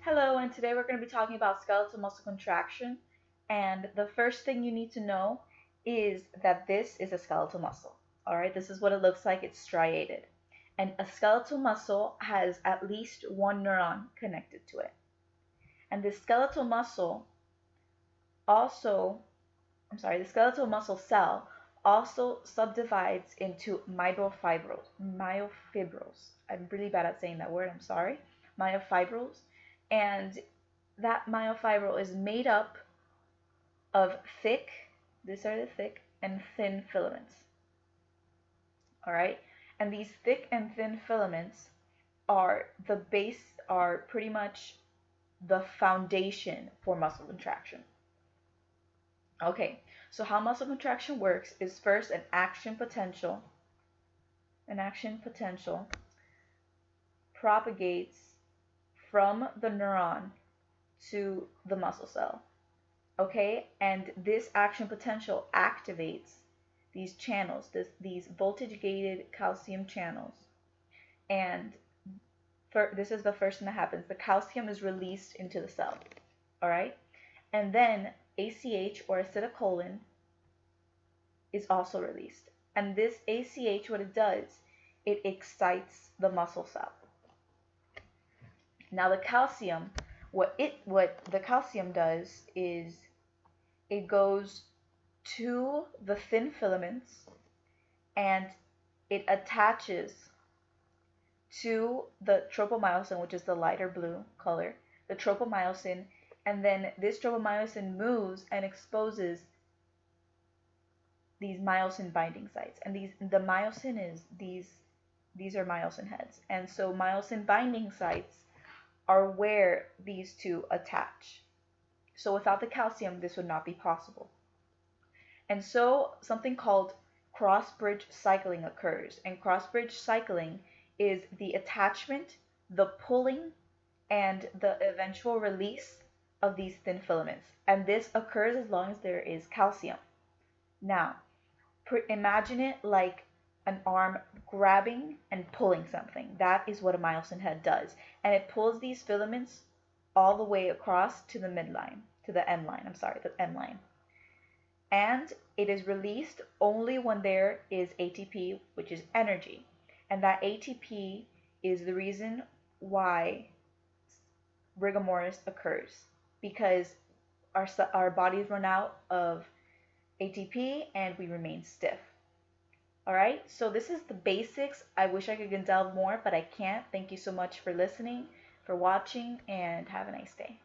Hello, and today we're going to be talking about skeletal muscle contraction. And the first thing you need to know is that this is a skeletal muscle. All right, this is what it looks like. It's striated. And a skeletal muscle has at least one neuron connected to it. And the skeletal muscle also, the skeletal muscle cell also subdivides into myofibrils. I'm really bad at saying that word, I'm sorry. Myofibrils. And that myofibril is made up of thick, these are the thick and thin filaments. All right, and these thick and thin filaments are pretty much the foundation for muscle contraction. Okay, so how muscle contraction works is first an action potential. An action potential propagates from the neuron to the muscle cell. Okay, and this action potential activates these channels, these voltage gated calcium channels. And this is the first thing that happens. The calcium is released into the cell. All right, and then ACH or acetylcholine is also released. And this ACH, what it does, it excites the muscle cell. Now the calcium, what the calcium does is it goes to the thin filaments and it attaches to the tropomyosin, which is the lighter blue color, the tropomyosin, and then this tropomyosin moves and exposes these myosin binding sites. And the myosin is these are myosin heads. And so myosin binding sites are where these two attach. So without the calcium, this would not be possible. And so something called cross-bridge cycling occurs. And cross-bridge cycling is the attachment, the pulling, and the eventual release of these thin filaments. And this occurs as long as there is calcium. Now, imagine it like an arm grabbing and pulling something. That is what a myosin head does. And it pulls these filaments all the way across to the midline, to the M line, the M line. And it is released only when there is ATP, which is energy. And that ATP is the reason why rigor mortis occurs, because our bodies run out of ATP and we remain stiff. All right, so this is the basics. I wish I could delve more, but I can't. Thank you so much for listening, for watching, and have a nice day.